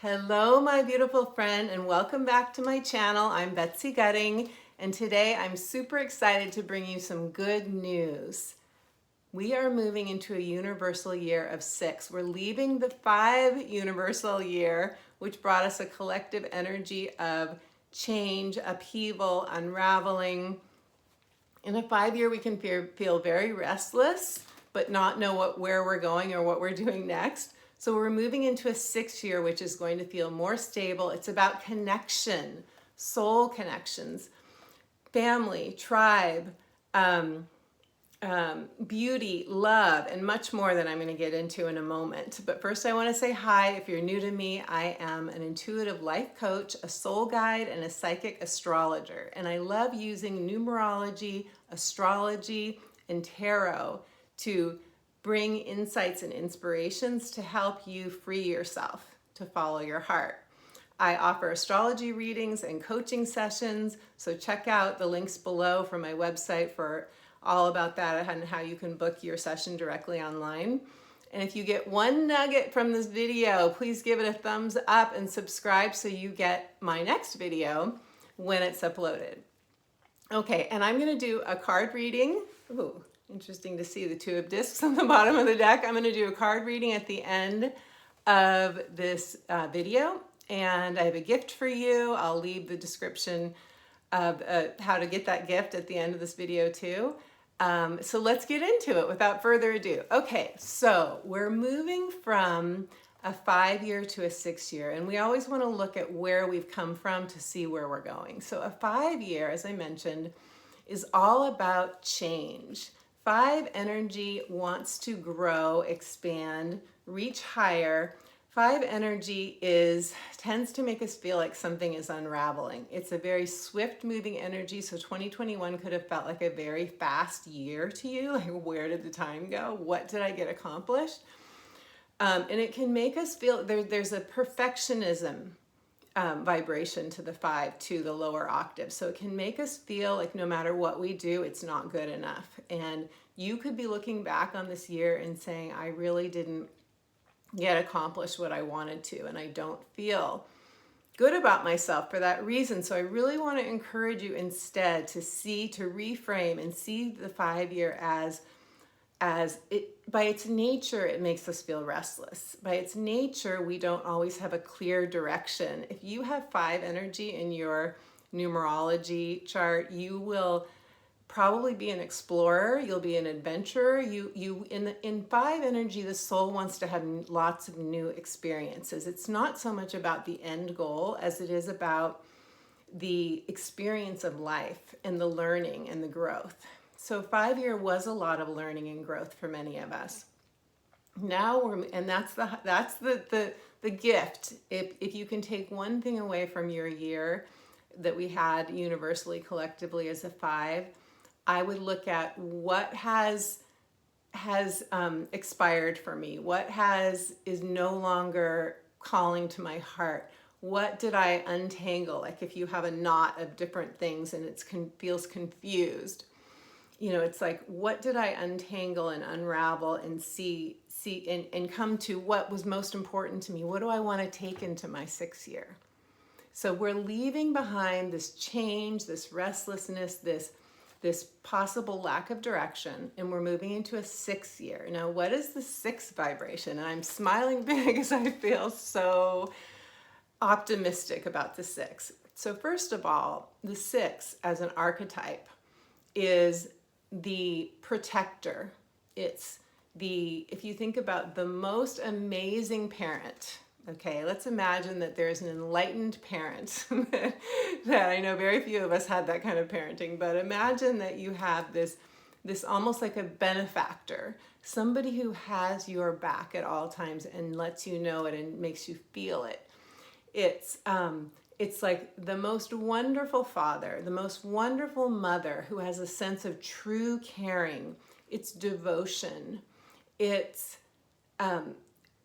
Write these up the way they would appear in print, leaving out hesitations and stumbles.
Hello, my beautiful friend, and welcome back to my channel. I'm Betsy Gutting, and today I'm super excited to bring you some good news. We are moving into a universal year of 6. We're leaving the 5 universal year, which brought us a collective energy of change, upheaval, unraveling. In a 5 year, we can feel very restless, but not know where we're going or what we're doing next. So we're moving into a 6 year, which is going to feel more stable. It's about connection, soul connections, family, tribe, beauty, love, and much more that I'm going to get into in a moment. But first, I want to say hi. If you're new to me, I am an intuitive life coach, a soul guide, and a psychic astrologer. And I love using numerology, astrology, and tarot to bring insights and inspirations to help you free yourself to follow your heart. I offer astrology readings and coaching sessions, so check out the links below from my website for all about that and how you can book your session directly online. And if you get one nugget from this video, please give it a thumbs up and subscribe so you get my next video when it's uploaded. Okay, and I'm going to do a card reading. Ooh, interesting to see the 2 of discs on the bottom of the deck. I'm going to do a card reading at the end of this video, and I have a gift for you. I'll leave the description of how to get that gift at the end of this video too. So let's get into it without further ado. Okay, so we're moving from a 5 year to a 6 year, and we always want to look at where we've come from to see where we're going. So a 5 year, as I mentioned, is all about change. 5 energy wants to grow, expand, reach higher. 5 energy tends to make us feel like something is unraveling. It's a very swift moving energy. So 2021 could have felt like a very fast year to you. Like, where did the time go? What did I get accomplished? And it can make us feel there's a perfectionism vibration to the 5, to the lower octave. So it can make us feel like no matter what we do, it's not good enough. And you could be looking back on this year and saying, I really didn't get accomplished what I wanted to, and I don't feel good about myself for that reason. So I really want to encourage you instead to reframe and see the 5 year as it, by its nature, it makes us feel restless. By its nature, we don't always have a clear direction. If you have 5 energy in your numerology chart, you will probably be an explorer. You'll be an adventurer. In 5 energy, the soul wants to have lots of new experiences. It's not so much about the end goal as it is about the experience of life and the learning and the growth. So 5 year was a lot of learning and growth for many of us. Now that's the gift. If you can take one thing away from your year that we had universally, collectively as a 5, I would look at what has expired for me, what is no longer calling to my heart. What did I untangle? Like if you have a knot of different things and it feels confused, it's like, what did I untangle and unravel and see and come to what was most important to me? What do I want to take into my 6 year? So we're leaving behind this change, this restlessness, this possible lack of direction, and we're moving into a 6 year. Now, what is the 6 vibration? And I'm smiling big because I feel so optimistic about the 6. So first of all, the 6 as an archetype is the protector. It's if you think about the most amazing parent, okay, let's imagine that there's an enlightened parent that I know very few of us had that kind of parenting, but imagine that you have this almost like a benefactor, somebody who has your back at all times and lets you know it and makes you feel it. It's like the most wonderful father, the most wonderful mother who has a sense of true caring. It's devotion. It's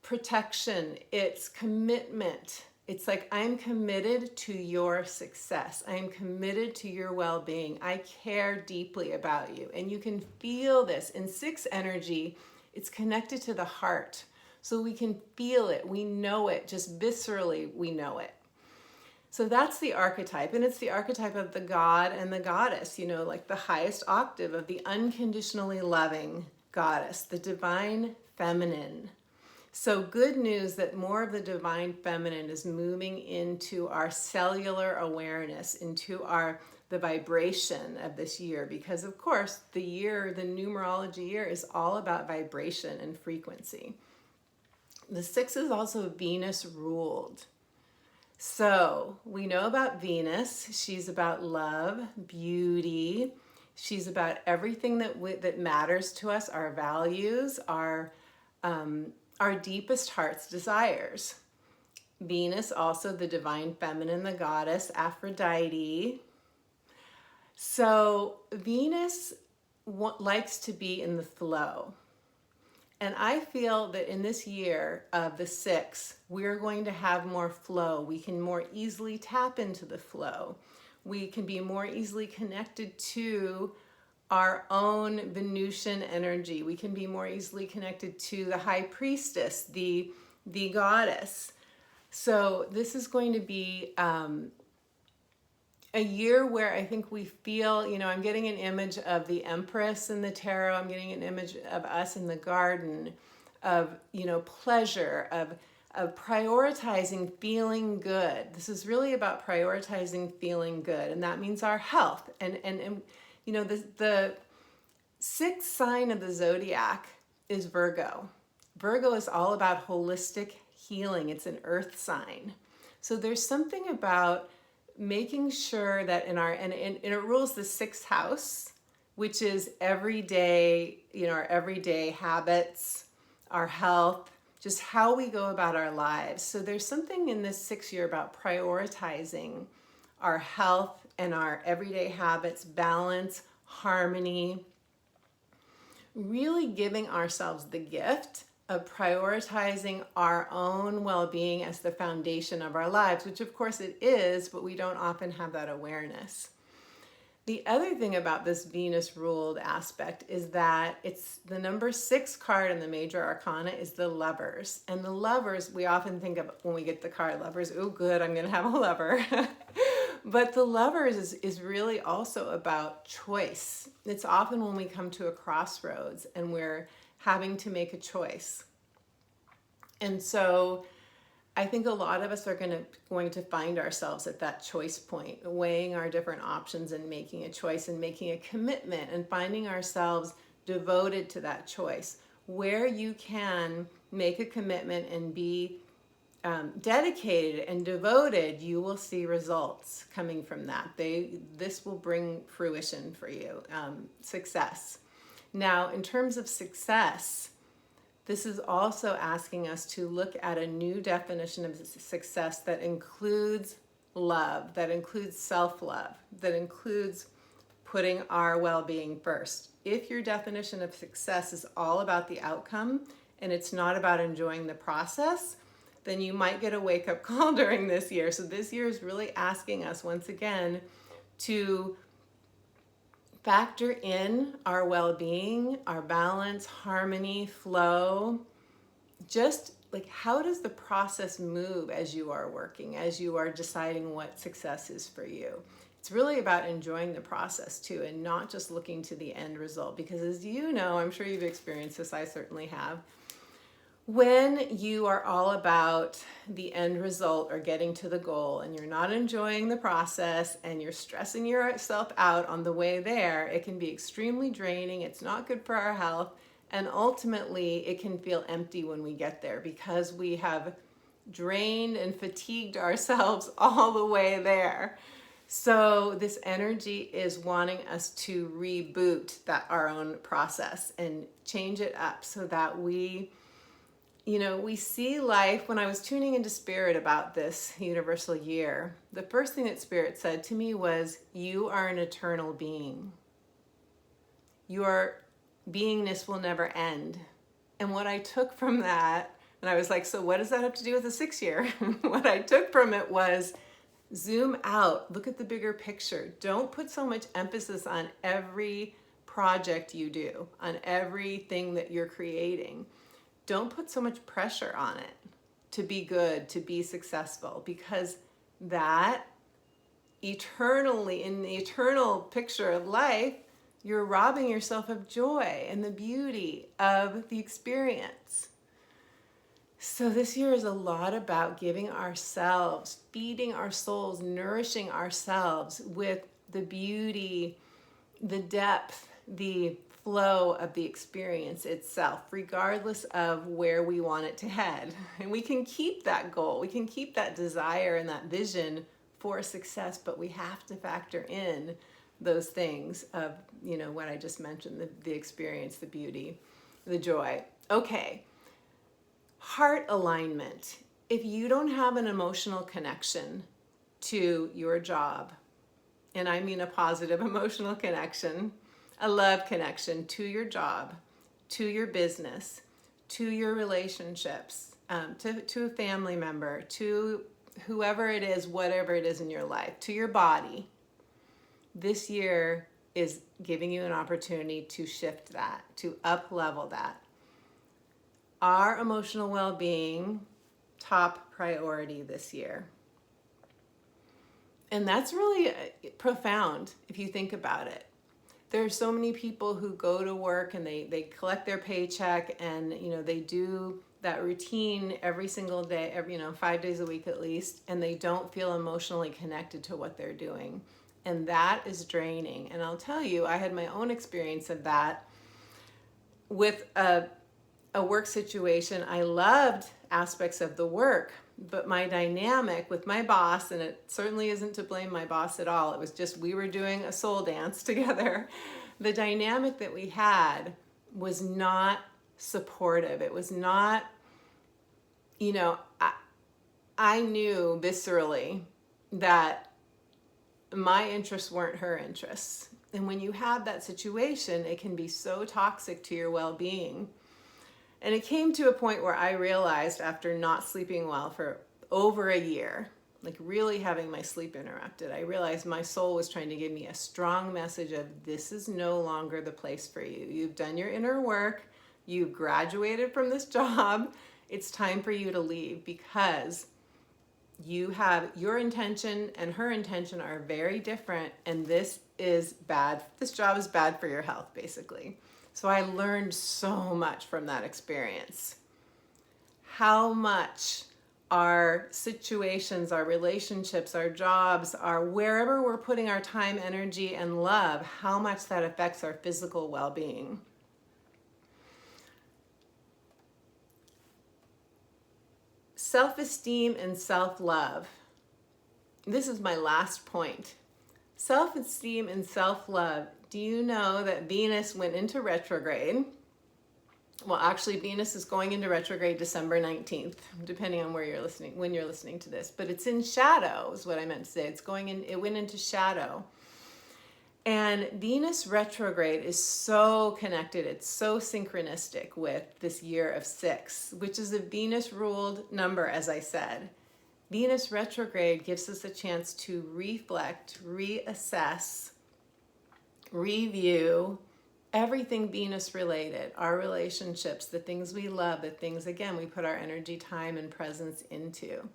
protection. It's commitment. It's like, I'm committed to your success. I am committed to your well-being. I care deeply about you. And you can feel this. In 6 energy, it's connected to the heart. So we can feel it, we know it, just viscerally we know it. So that's the archetype, and it's the archetype of the god and the goddess, you know, like the highest octave of the unconditionally loving goddess, the divine feminine. So good news that more of the divine feminine is moving into our cellular awareness, into the vibration of this year, because of course the numerology year is all about vibration and frequency. The 6 is also Venus ruled. So we know about Venus. She's about love, beauty. She's about everything that matters to us, our values, our deepest heart's desires. Venus, also the divine feminine, the goddess, Aphrodite. So Venus likes to be in the flow. And I feel that in this year of the 6, we're going to have more flow. We can more easily tap into the flow. We can be more easily connected to our own Venusian energy. We can be more easily connected to the high priestess, the goddess. So this is going to be a year where I think we feel, you know, I'm getting an image of the Empress in the tarot. I'm getting an image of us in the garden, of, you know, pleasure, of prioritizing feeling good. This is really about prioritizing feeling good, and that means our health. And you know, the 6th sign of the zodiac is Virgo. Virgo is all about holistic healing. It's an earth sign. So there's something about making sure that and it rules the 6th house, which is everyday, you know, our everyday habits, our health, just how we go about our lives. So there's something in this 6th year about prioritizing our health and our everyday habits, balance, harmony, really giving ourselves the gift of prioritizing our own well-being as the foundation of our lives, which of course it is, but we don't often have that awareness. The other thing about this Venus ruled aspect is that it's the number 6 card in the major arcana is the Lovers. And the Lovers, we often think of when we get the card Lovers, oh good, I'm going to have a lover. But the Lovers is really also about choice. It's often when we come to a crossroads and we're having to make a choice. And so I think a lot of us are going to find ourselves at that choice point, weighing our different options and making a choice and making a commitment and finding ourselves devoted to that choice. Where you can make a commitment and be dedicated and devoted, you will see results coming from that. This will bring fruition for you, success. Now, in terms of success, this is also asking us to look at a new definition of success that includes love, that includes self-love, that includes putting our well-being first. If your definition of success is all about the outcome and it's not about enjoying the process, then you might get a wake-up call during this year. So this year is really asking us once again to factor in our well-being, our balance, harmony, flow. Just like, how does the process move as you are working, as you are deciding what success is for you? It's really about enjoying the process too, and not just looking to the end result. Because as you know, I'm sure you've experienced this, I certainly have, when you are all about the end result or getting to the goal and you're not enjoying the process and you're stressing yourself out on the way there, it can be extremely draining. It's not good for our health. And ultimately, it can feel empty when we get there because we have drained and fatigued ourselves all the way there. So this energy is wanting us to reboot our own process and change it up so that we see life. When I was tuning into Spirit about this universal year, the first thing that Spirit said to me was, you are an eternal being. Your beingness will never end. And what I took from that, and I was like, so what does that have to do with the 6 year? What I took from it was, zoom out, look at the bigger picture. Don't put so much emphasis on every project you do, on everything that you're creating. don't put so much pressure on it to be good, to be successful, because that eternally, in the eternal picture of life, you're robbing yourself of joy and the beauty of the experience. So this year is a lot about giving ourselves, feeding our souls, nourishing ourselves with the beauty, the depth, the flow of the experience itself, regardless of where we want it to head. And we can keep that goal, we can keep that desire and that vision for success, but we have to factor in those things of, what I just mentioned, the experience, the beauty, the joy. Okay, heart alignment. If you don't have an emotional connection to your job, and I mean a positive emotional connection, a love connection to your job, to your business, to your relationships, to a family member, to whoever it is, whatever it is in your life, to your body, this year is giving you an opportunity to shift that, to up-level that. Our emotional well-being, top priority this year. And that's really profound if you think about it. There are so many people who go to work and they collect their paycheck and they do that routine every single day, 5 days a week at least, and they don't feel emotionally connected to what they're doing. And that is draining. And I'll tell you, I had my own experience of that with a work situation. I loved aspects of the work, but my dynamic with my boss, and it certainly isn't to blame my boss at all, it was just we were doing a soul dance together. The dynamic that we had was not supportive. It was not, I knew viscerally that my interests weren't her interests. And when you have that situation, it can be so toxic to your well-being. And it came to a point where I realized, after not sleeping well for over a year, like really having my sleep interrupted, I realized my soul was trying to give me a strong message of, this is no longer the place for you. You've done your inner work. You've graduated from this job. It's time for you to leave, because you have your intention and her intention are very different, and this is bad. This job is bad for your health, basically. So I learned so much from that experience. How much our situations, our relationships, our jobs, our wherever we're putting our time, energy, and love, how much that affects our physical well-being. Self-esteem and self-love. This is my last point. Self-esteem and self-love. Do you know that Venus went into retrograde? Well, actually, Venus is going into retrograde December 19th, depending on where you're listening, when you're listening to this. But it's in shadow, is what I meant to say. It went into shadow. And Venus retrograde is so connected, it's so synchronistic with this year of 6, which is a Venus-ruled number, as I said. Venus retrograde gives us a chance to reflect, reassess, review everything Venus related, our relationships, the things we love, the things, again, we put our energy, time, and presence into.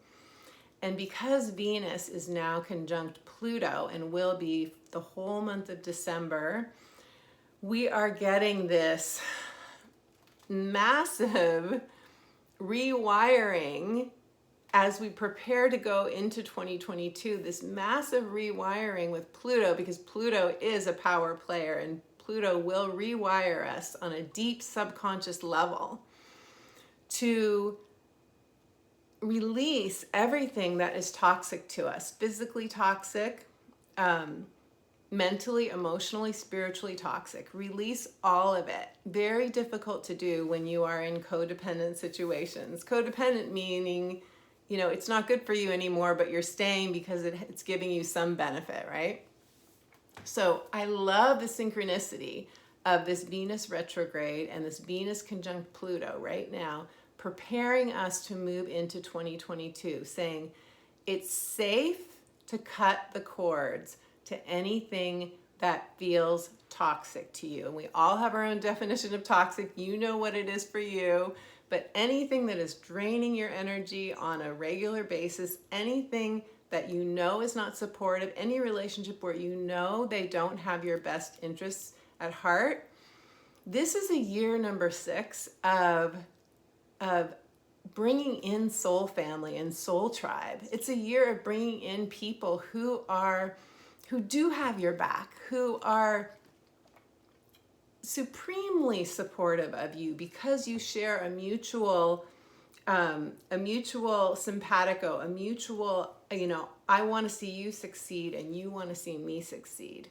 And because Venus is now conjunct Pluto and will be the whole month of December, we are getting this massive rewiring as we prepare to go into 2022, this massive rewiring with Pluto, because Pluto is a power player and Pluto will rewire us on a deep subconscious level to release everything that is toxic to us, physically toxic, mentally, emotionally, spiritually toxic. Release all of it. Very difficult to do when you are in codependent situations. Codependent meaning, it's not good for you anymore, but you're staying because it's giving you some benefit, right? So I love the synchronicity of this Venus retrograde and this Venus conjunct Pluto right now, preparing us to move into 2022, saying it's safe to cut the cords to anything that feels toxic to you. And we all have our own definition of toxic. You know what it is for you, but anything that is draining your energy on a regular basis, anything that you know is not supportive, any relationship where you know they don't have your best interests at heart, this is a year number 6 of bringing in soul family and soul tribe. It's a year of bringing in people who do have your back, who are supremely supportive of you because you share a mutual simpatico, a mutual, I want to see you succeed and you want to see me succeed.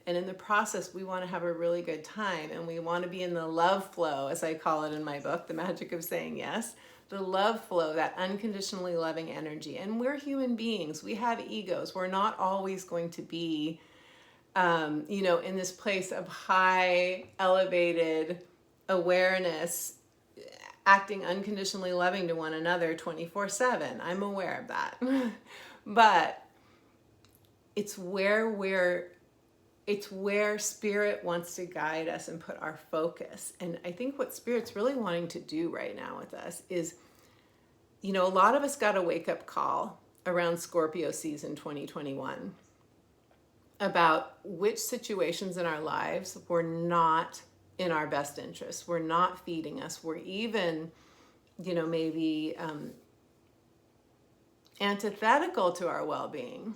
And in the process, we want to have a really good time, and we want to be in the love flow, as I call it in my book, The Magic of Saying Yes. The love flow, that unconditionally loving energy. And we're human beings. We have egos. We're not always going to be, in this place of high, elevated awareness, acting unconditionally loving to one another 24/7. I'm aware of that. But it's where Spirit wants to guide us and put our focus. And I think what Spirit's really wanting to do right now with us is, a lot of us got a wake-up call around Scorpio season 2021 about which situations in our lives were not in our best interests, were not feeding us, were even, maybe antithetical to our well-being.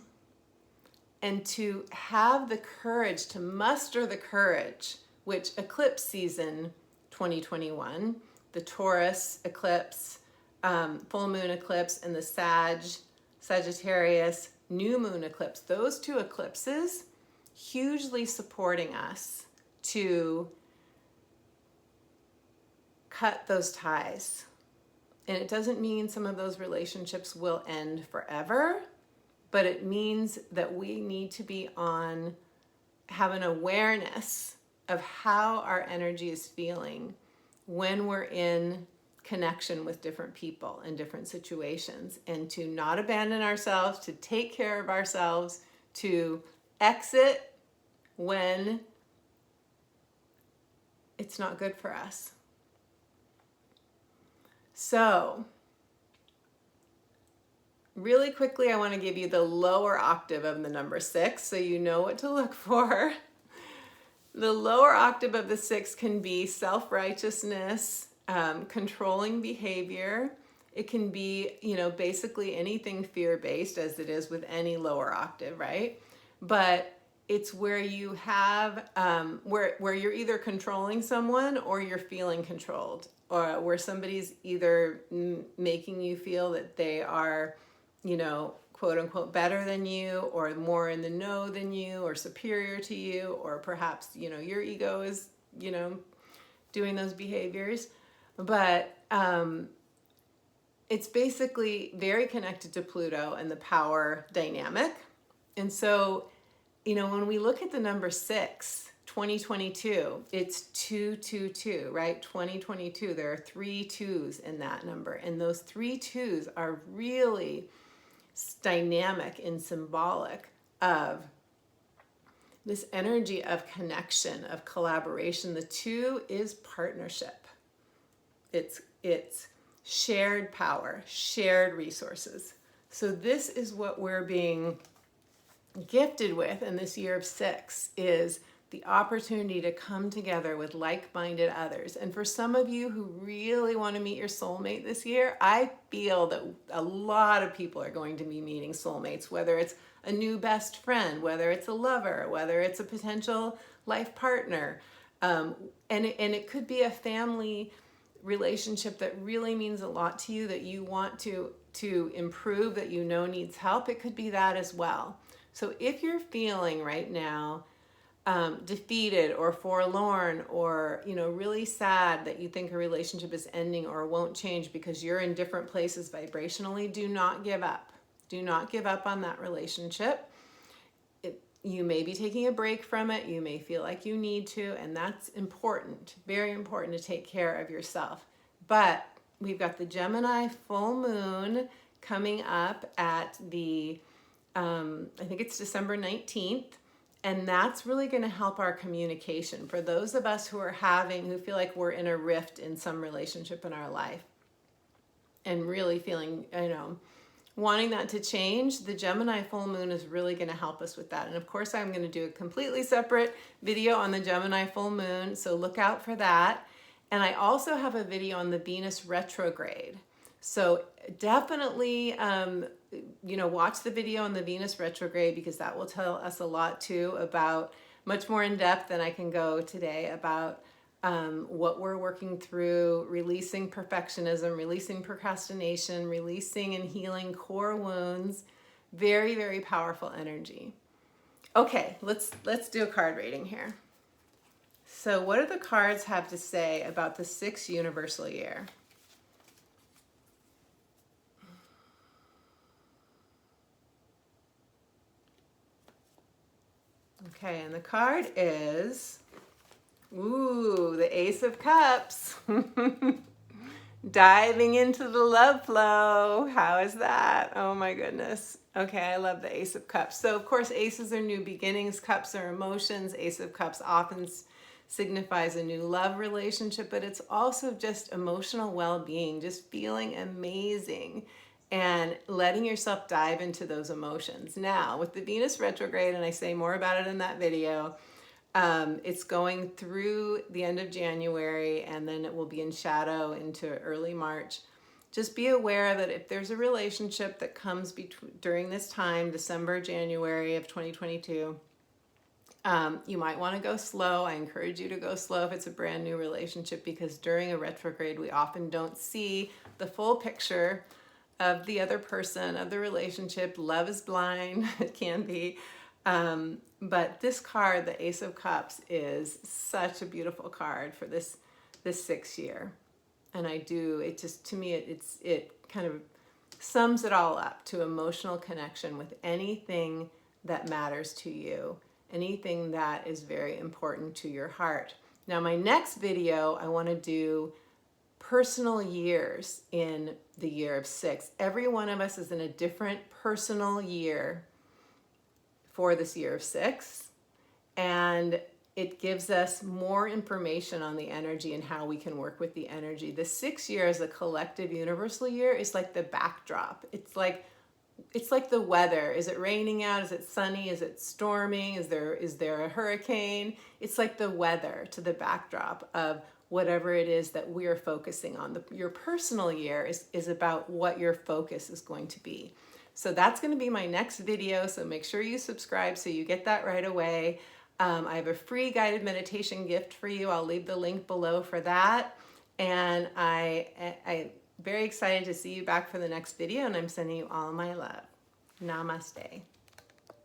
And to have the courage, to muster the courage, which eclipse season 2021, the Taurus eclipse, full moon eclipse, and the Sagittarius new moon eclipse, those 2 eclipses hugely supporting us to cut those ties. And it doesn't mean some of those relationships will end forever, but it means that we need to have an awareness of how our energy is feeling when we're in connection with different people in different situations, and to not abandon ourselves, to take care of ourselves, to exit when it's not good for us. So, really quickly, I want to give you the lower octave of the number 6 so you know what to look for. The lower octave of the 6 can be self-righteousness, controlling behavior. It can be, basically anything fear-based, as it is with any lower octave, right? But it's where you have, where you're either controlling someone or you're feeling controlled, or where somebody's either making you feel that they are, quote unquote, better than you, or more in the know than you, or superior to you, or perhaps, your ego is, doing those behaviors. But it's basically very connected to Pluto and the power dynamic. And so, when we look at the number 6, 2022, it's 222, right? 2022, there are 3 2s in that number. And those 3 2s are really dynamic and symbolic of this energy of connection, of collaboration. The 2 is partnership. It's shared power, shared resources. So this is what we're being gifted with in this year of 6, is the opportunity to come together with like-minded others. And for some of you who really want to meet your soulmate this year, I feel that a lot of people are going to be meeting soulmates, whether it's a new best friend, whether it's a lover, whether it's a potential life partner. And it could be a family relationship that really means a lot to you, that you want to improve, that needs help. It could be that as well. So if you're feeling right now defeated or forlorn, or really sad that you think a relationship is ending or won't change because you're in different places vibrationally, do not give up. Do not give up on that relationship. You may be taking a break from it. You may feel like you need to, and that's important, very important, to take care of yourself. But we've got the Gemini full moon coming up at the, I think it's December 19th. And that's really going to help our communication. For those of us who feel like we're in a rift in some relationship in our life, and really feeling, wanting that to change, the Gemini full moon is really going to help us with that. And of course, I'm going to do a completely separate video on the Gemini full moon, so look out for that. And I also have a video on the Venus retrograde. So definitely, watch the video on the Venus retrograde, because that will tell us a lot too about, much more in depth than I can go today, about what we're working through, releasing perfectionism, releasing procrastination, releasing and healing core wounds. Very, very powerful energy. Okay, let's do a card reading here. So what do the cards have to say about the 6th universal year? Okay, and the card is, ooh, the Ace of Cups. Diving into the love flow. How is that? Oh my goodness. Okay, I love the Ace of Cups. So of course, aces are new beginnings, cups are emotions. Ace of Cups often signifies a new love relationship, but it's also just emotional well-being, just feeling amazing and letting yourself dive into those emotions. Now, with the Venus retrograde, and I say more about it in that video, it's going through the end of January, and then it will be in shadow into early March. Just be aware that if there's a relationship that comes during this time, December, January of 2022, you might want to go slow. I encourage you to go slow if it's a brand new relationship, because during a retrograde, we often don't see the full picture of the other person, of the relationship. Love is blind, it can be. But this card, the Ace of Cups, is such a beautiful card for this 6th year. And it just, to me, it kind of sums it all up to emotional connection with anything that matters to you, anything that is very important to your heart. Now, my next video, I want to do personal years in the year of 6. Every one of us is in a different personal year for this year of 6, and it gives us more information on the energy and how we can work with the energy. The 6th year as a collective universal year is like the backdrop. It's like the weather. Is it raining out? Is it sunny? Is it storming? Is there a hurricane? It's like the weather to the backdrop of whatever it is that we're focusing on. Your personal year is about what your focus is going to be. So that's going to be my next video, so make sure you subscribe so you get that right away. I have a free guided meditation gift for you. I'll leave the link below for that. And I'm very excited to see you back for the next video, and I'm sending you all my love. Namaste.